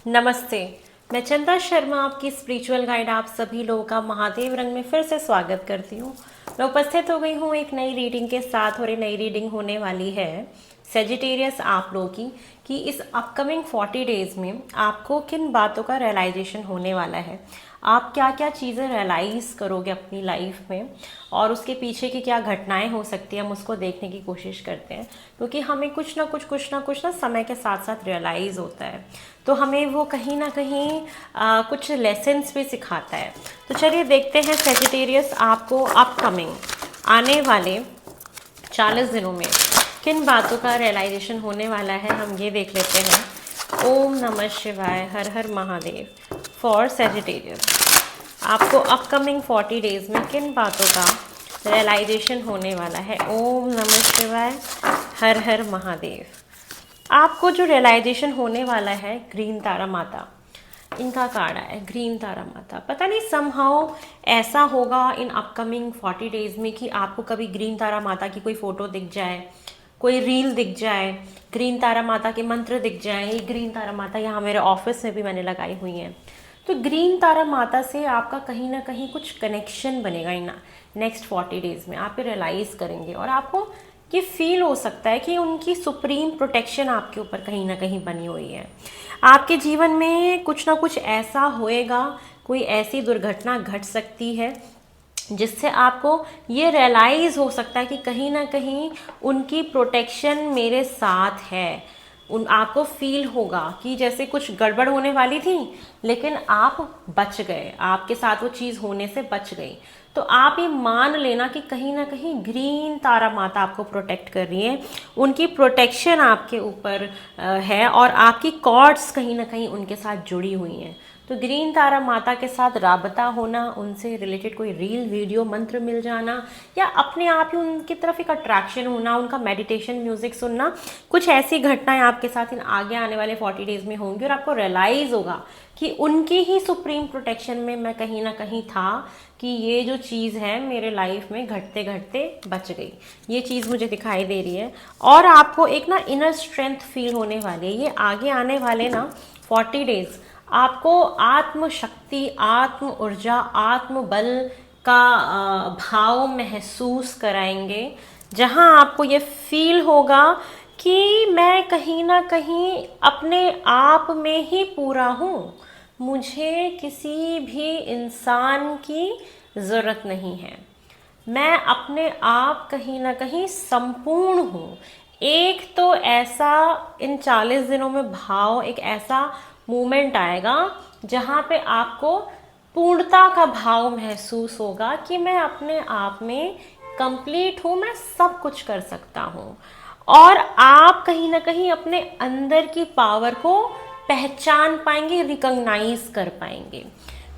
नमस्ते। मैं चंदा शर्मा, आपकी स्पिरिचुअल गाइड, आप सभी लोगों का महादेव रंग में फिर से स्वागत करती हूँ। मैं उपस्थित हो गई हूँ एक नई रीडिंग के साथ, और ये नई रीडिंग होने वाली है सेजिटेरियस आप लोगों की कि इस अपकमिंग 40 डेज़ में आपको किन बातों का रियलाइजेशन होने वाला है, आप क्या क्या चीज़ें रियलाइज़ करोगे अपनी लाइफ में, और उसके पीछे की क्या घटनाएं हो सकती हैं, हम उसको देखने की कोशिश करते हैं। क्योंकि हमें कुछ ना समय के साथ साथ रियलाइज़ होता है, तो हमें वो कहीं ना कहीं कुछ लेसन्स भी सिखाता है। तो चलिए देखते हैं सेजिटेरियस आपको अपकमिंग आने वाले 40 दिनों में किन बातों का रियलाइजेशन होने वाला है। हम ये देख लेते हैं। ओम नमः शिवाय, हर हर महादेव। फॉर सेजिटेरियस आपको अपकमिंग 40 डेज़ में किन बातों का रियलाइजेशन होने वाला है। ओम नमः शिवाय, हर हर महादेव। आपको जो रियलाइजेशन होने वाला है, ग्रीन तारा माता, इनका कार्ड है ग्रीन तारा माता। पता नहीं समहाउ ऐसा होगा इन अपकमिंग 40 डेज़ में कि आपको कभी ग्रीन तारा माता की कोई फ़ोटो दिख जाए, कोई रील दिख जाए, ग्रीन तारा माता के मंत्र दिख जाए। ये ग्रीन तारा माता यहाँ मेरे ऑफिस में भी मैंने लगाई हुई हैं। तो ग्रीन तारा माता से आपका कहीं ना कहीं कुछ कनेक्शन बनेगा इन नेक्स्ट 40 डेज़ में। आप रियलाइज़ करेंगे और आपको ये फील हो सकता है कि उनकी सुप्रीम प्रोटेक्शन आपके ऊपर कहीं ना कहीं बनी हुई है। आपके जीवन में कुछ ना कुछ ऐसा होएगा, कोई ऐसी दुर्घटना घट सकती है जिससे आपको ये रियलाइज़ हो सकता है कि कहीं ना कहीं उनकी प्रोटेक्शन मेरे साथ है। आपको फील होगा कि जैसे कुछ गड़बड़ होने वाली थी, लेकिन आप बच गए, आपके साथ वो चीज़ होने से बच गई। तो आप ये मान लेना कि कहीं ना कहीं ग्रीन तारा माता आपको प्रोटेक्ट कर रही है, उनकी प्रोटेक्शन आपके ऊपर है, और आपकी कॉर्ड्स कहीं ना कहीं उनके साथ जुड़ी हुई हैं। तो ग्रीन तारा माता के साथ राबता होना, उनसे रिलेटेड कोई रील वीडियो मंत्र मिल जाना, या अपने आप ही उनकी तरफ एक अट्रैक्शन होना, उनका मेडिटेशन म्यूजिक सुनना, कुछ ऐसी घटनाएं आपके साथ इन आगे आने वाले 40 डेज में होंगी। और आपको रियलाइज होगा कि उनकी ही सुप्रीम प्रोटेक्शन में मैं कहीं ना कहीं था, कि ये जो चीज़ है मेरे लाइफ में घटते घटते बच गई। ये चीज़ मुझे दिखाई दे रही है। और आपको एक ना इनर स्ट्रेंथ फील होने वाली है। ये आगे आने वाले ना 40 डेज आपको आत्मशक्ति, आत्म ऊर्जा, आत्मबल का भाव महसूस कराएंगे, जहां आपको ये फील होगा कि मैं कहीं ना कहीं अपने आप में ही पूरा हूँ, मुझे किसी भी इंसान की ज़रूरत नहीं है, मैं अपने आप कहीं ना कहीं संपूर्ण हूँ। एक तो ऐसा इन 40 दिनों में भाव, एक ऐसा मोमेंट आएगा जहाँ पे आपको पूर्णता का भाव महसूस होगा कि मैं अपने आप में कंप्लीट हूँ, मैं सब कुछ कर सकता हूँ। और आप कहीं ना कहीं अपने अंदर की पावर को पहचान पाएंगे, रिकॉग्नाइज कर पाएंगे।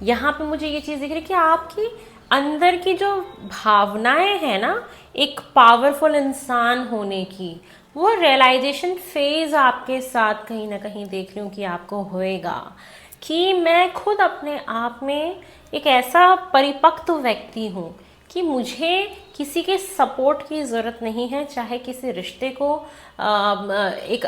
यहाँ पे मुझे ये चीज़ दिख रही है कि आपकी अंदर की जो भावनाएं हैं ना, एक पावरफुल इंसान होने की, वो रियलाइजेशन फेज आपके साथ कहीं ना कहीं देख रही हूँ कि आपको होएगा कि मैं खुद अपने आप में एक ऐसा परिपक्व व्यक्ति हूँ कि मुझे किसी के सपोर्ट की ज़रूरत नहीं है, चाहे किसी रिश्ते को एक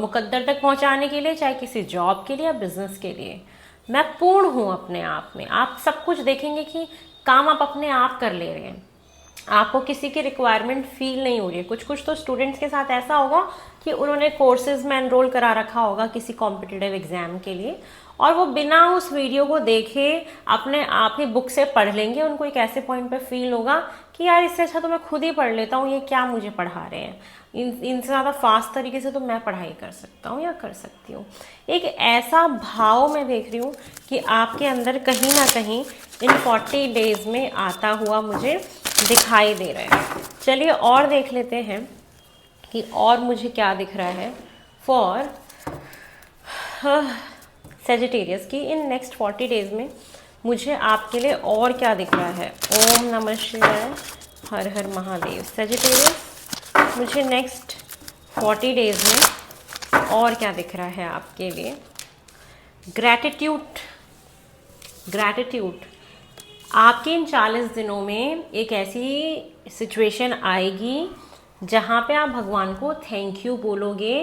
मुकद्दर तक पहुंचाने के लिए, चाहे किसी जॉब के लिए या बिजनेस के लिए। मैं पूर्ण हूँ अपने आप में। आप सब कुछ देखेंगे कि काम आप अपने आप कर ले रहे हैं, आपको किसी की रिक्वायरमेंट फील नहीं हो रही है। कुछ कुछ तो स्टूडेंट्स के साथ ऐसा होगा कि उन्होंने कोर्सेज में एनरोल करा रखा होगा किसी कॉम्पिटिटिव एग्जाम के लिए, और वो बिना उस वीडियो को देखे अपने आप ही बुक से पढ़ लेंगे। उनको एक ऐसे पॉइंट पे फील होगा कि यार इससे अच्छा तो मैं खुद ही पढ़ लेता हूँ, ये क्या मुझे पढ़ा रहे हैं, इनसे ज़्यादा फास्ट तरीके से तो मैं पढ़ाई कर सकता हूँ या कर सकती हूँ। एक ऐसा भाव मैं देख रही हूँ कि आपके अंदर कहीं ना कहीं इन 40 डेज में आता हुआ मुझे दिखाई दे रहा है। चलिए और देख लेते हैं कि और मुझे क्या दिख रहा है फॉर सेजिटेरियस की इन नेक्स्ट 40 डेज में। मुझे आपके लिए और क्या दिख रहा है। ओम नमः शिवाय, हर हर महादेव। सेजिटेरियस, मुझे नेक्स्ट 40 डेज में और क्या दिख रहा है आपके लिए। ग्रैटिट्यूड, ग्रैटिट्यूड आपके इन 40 दिनों में एक ऐसी सिचुएशन आएगी जहाँ पे आप भगवान को थैंक यू बोलोगे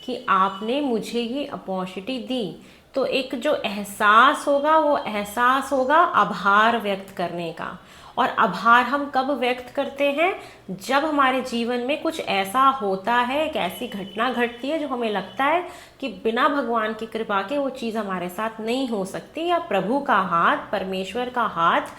कि आपने मुझे ये अपॉर्चुनिटी दी। तो एक जो एहसास होगा वो एहसास होगा आभार व्यक्त करने का। और आभार हम कब व्यक्त करते हैं? जब हमारे जीवन में कुछ ऐसा होता है, एक ऐसी घटना घटती है जो हमें लगता है कि बिना भगवान की कृपा के वो चीज़ हमारे साथ नहीं हो सकती, या प्रभु का हाथ, परमेश्वर का हाथ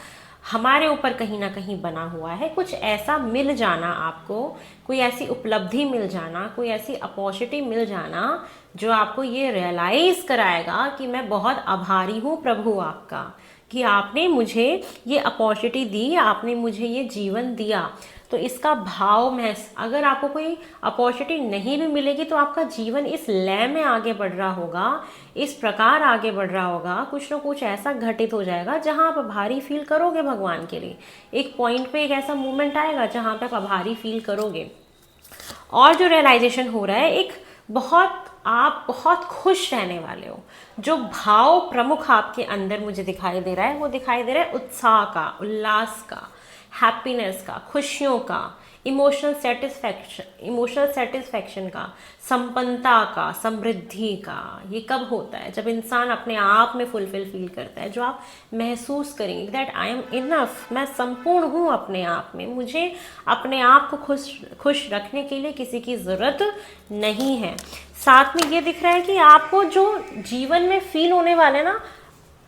हमारे ऊपर कहीं ना कहीं बना हुआ है। कुछ ऐसा मिल जाना आपको, कोई ऐसी उपलब्धि मिल जाना, कोई ऐसी अपॉर्चुनिटी मिल जाना जो आपको ये रियलाइज़ कराएगा कि मैं बहुत आभारी हूँ प्रभु आपका, कि आपने मुझे ये अपॉर्चुनिटी दी, आपने मुझे ये जीवन दिया। तो इसका भाव महस, अगर आपको कोई अपॉर्चुनिटी नहीं भी मिलेगी तो आपका जीवन इस लय में आगे बढ़ रहा होगा, इस प्रकार आगे बढ़ रहा होगा, कुछ ना कुछ ऐसा घटित हो जाएगा जहां आप आभारी फील करोगे भगवान के लिए। एक पॉइंट पे एक ऐसा मोमेंट आएगा जहां पे आप आभारी फील करोगे। और जो रियलाइजेशन हो रहा है, एक आप बहुत खुश रहने वाले हो। जो भाव प्रमुख आपके अंदर मुझे दिखाई दे रहा है, वो दिखाई दे रहा है उत्साह का, उल्लास का, हैप्पीनेस का, खुशियों का, इमोशनल सेटिस्फैक्शन का, संपन्नता का, समृद्धि का। ये कब होता है? जब इंसान अपने आप में फुलफिल फील करता है, जो आप महसूस करेंगे दैट आई एम इनफ, मैं संपूर्ण हूँ अपने आप में, मुझे अपने आप को खुश रखने के लिए किसी की ज़रूरत नहीं है। साथ में ये दिख रहा है कि आपको जो जीवन में फील होने वाले ना,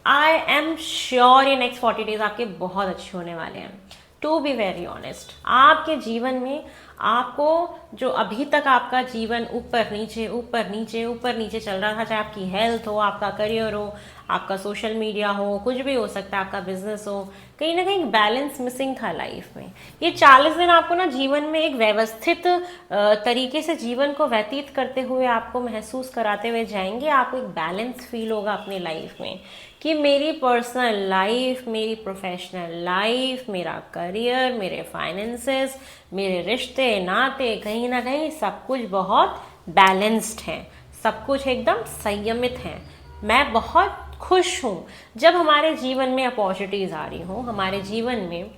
आई एम श्योर ये नेक्स्ट 40 डेज आपके बहुत अच्छे होने वाले हैं। टू बी वेरी ऑनेस्ट, आपके जीवन में आपको जो अभी तक आपका जीवन ऊपर नीचे ऊपर नीचे ऊपर नीचे चल रहा था, चाहे आपकी हेल्थ हो, आपका करियर हो, आपका सोशल मीडिया हो, कुछ भी हो सकता है, आपका बिजनेस हो, कहीं ना कहीं बैलेंस मिसिंग था लाइफ में। ये 40 दिन आपको ना जीवन में एक व्यवस्थित तरीके से जीवन को व्यतीत करते हुए आपको महसूस कराते हुए जाएंगे। आपको एक बैलेंस फील होगा अपनी लाइफ में कि मेरी पर्सनल लाइफ, मेरी प्रोफेशनल लाइफ, मेरा करियर, मेरे फाइनेंसेस, मेरे रिश्ते नाते, कहीं ना कहीं सब कुछ बहुत बैलेंस्ड है, सब कुछ एकदम संयमित है। मैं बहुत खुश हूँ। जब हमारे जीवन में अपॉर्चुनिटीज़ आ रही हो, हमारे जीवन में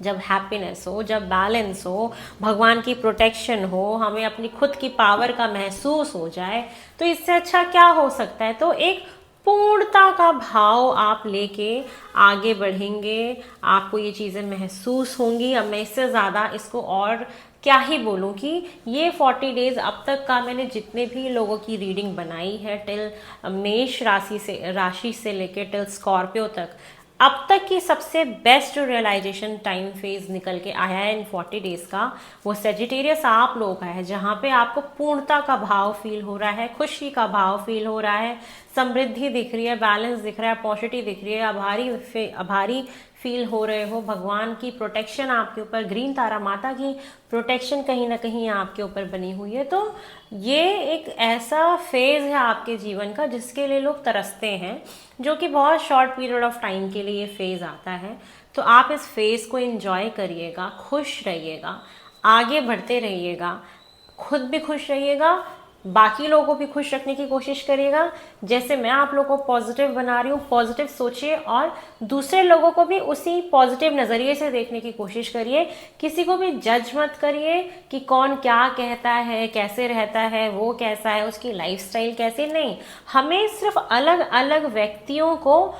जब हैप्पीनेस हो, जब बैलेंस हो, भगवान की प्रोटेक्शन हो, हमें अपनी खुद की पावर का महसूस हो जाए, तो इससे अच्छा क्या हो सकता है? तो एक पूर्णता का भाव आप लेके आगे बढ़ेंगे, आपको ये चीज़ें महसूस होंगी। अब मैं इससे ज़्यादा इसको और क्या ही बोलूं कि ये 40 डेज अब तक का मैंने जितने भी लोगों की रीडिंग बनाई है, टिल मेष राशि से लेके टिल स्कॉर्पियो तक, अब तक की सबसे बेस्ट जो रियलाइजेशन टाइम फेज निकल के आया है इन 40 डेज का, वो सेजिटेरियस आप लोगों का है, जहाँ पे आपको पूर्णता का भाव फील हो रहा है, खुशी का भाव फील हो रहा है, समृद्धि दिख रही है, बैलेंस दिख रहा है, पॉजिटिव दिख रही है, आभारी फील हो रहे हो, भगवान की प्रोटेक्शन आपके ऊपर, ग्रीन तारा माता की प्रोटेक्शन कहीं ना कहीं आपके ऊपर बनी हुई है। तो ये एक ऐसा फेज है आपके जीवन का जिसके लिए लोग तरसते हैं, जो कि बहुत शॉर्ट पीरियड ऑफ टाइम के लिए ये फेज आता है। तो आप इस फेज को एंजॉय करिएगा, खुश रहिएगा, आगे बढ़ते रहिएगा, खुद भी खुश रहिएगा, बाकी लोगों को भी खुश रखने की कोशिश करिएगा। जैसे मैं आप लोगों को पॉजिटिव बना रही हूँ, पॉजिटिव सोचिए और दूसरे लोगों को भी उसी पॉजिटिव नज़रिए से देखने की कोशिश करिए। किसी को भी जज मत करिए कि कौन क्या कहता है, कैसे रहता है, वो कैसा है, उसकी लाइफस्टाइल कैसी, नहीं। हमें सिर्फ अलग अलग व्यक्तियों को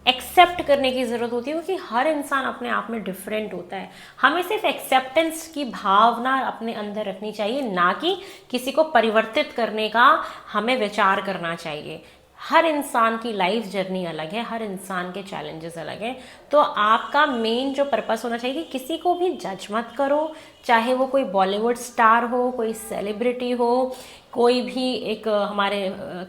एक्सेप्ट करने की ज़रूरत होती है, क्योंकि हर इंसान अपने आप में डिफरेंट होता है। हमें सिर्फ एक्सेप्टेंस की भावना अपने अंदर रखनी चाहिए, ना कि किसी को परिवर्तित करने का हमें विचार करना चाहिए। हर इंसान की लाइफ जर्नी अलग है, हर इंसान के चैलेंजेस अलग हैं। तो आपका मेन जो पर्पस होना चाहिए कि किसी को भी जज मत करो, चाहे वो कोई बॉलीवुड स्टार हो, कोई सेलिब्रिटी हो, कोई भी एक हमारे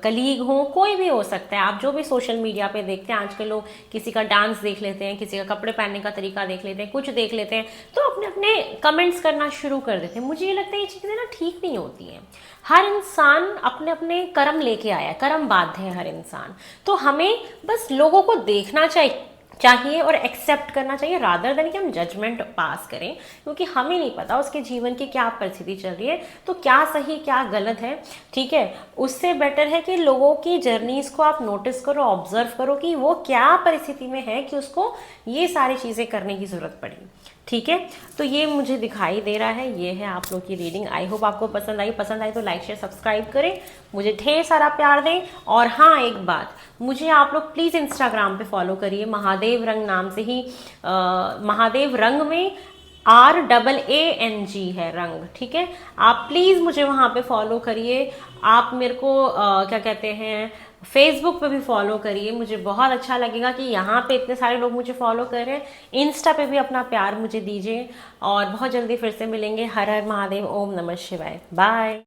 कलीग हो, कोई भी हो सकता है। आप जो भी सोशल मीडिया पे देखते हैं आजकल, लोग किसी का डांस देख लेते हैं, किसी का कपड़े पहनने का तरीका देख लेते हैं, कुछ देख लेते हैं, तो अपने अपने कमेंट्स करना शुरू कर देते हैं। मुझे ये लगता है ये चीज़ें ना ठीक नहीं होती हैं। हर इंसान अपने अपने कर्म लेके आया है, कर्म बाध्य है हर इंसान। तो हमें बस लोगों को देखना चाहिए और एक्सेप्ट करना चाहिए, रादर देन कि हम जजमेंट पास करें, क्योंकि हमें नहीं पता उसके जीवन की क्या परिस्थिति चल रही है, तो क्या सही क्या गलत है। ठीक है, उससे बेटर है कि लोगों की जर्नीज को आप नोटिस करो, ऑब्जर्व करो कि वो क्या परिस्थिति में है कि उसको ये सारी चीज़ें करने की ज़रूरत पड़ी। ठीक है, तो ये मुझे दिखाई दे रहा है, ये है आप लोग की रीडिंग। आई होप आपको पसंद आई तो लाइक शेयर सब्सक्राइब करें, मुझे ढेर सारा प्यार दें। और हाँ, एक बात, मुझे आप लोग प्लीज़ इंस्टाग्राम पे फॉलो करिए, महादेव रंग नाम से ही। महादेव रंग में RAANG है रंग, ठीक है। आप प्लीज़ मुझे वहाँ पे फॉलो करिए। आप मेरे को क्या कहते हैं, फेसबुक पे भी फॉलो करिए, मुझे बहुत अच्छा लगेगा कि यहाँ पे इतने सारे लोग मुझे फॉलो कर रहे हैं। इंस्टा पे भी अपना प्यार मुझे दीजिए, और बहुत जल्दी फिर से मिलेंगे। हर हर महादेव, ओम नमः शिवाय, बाय।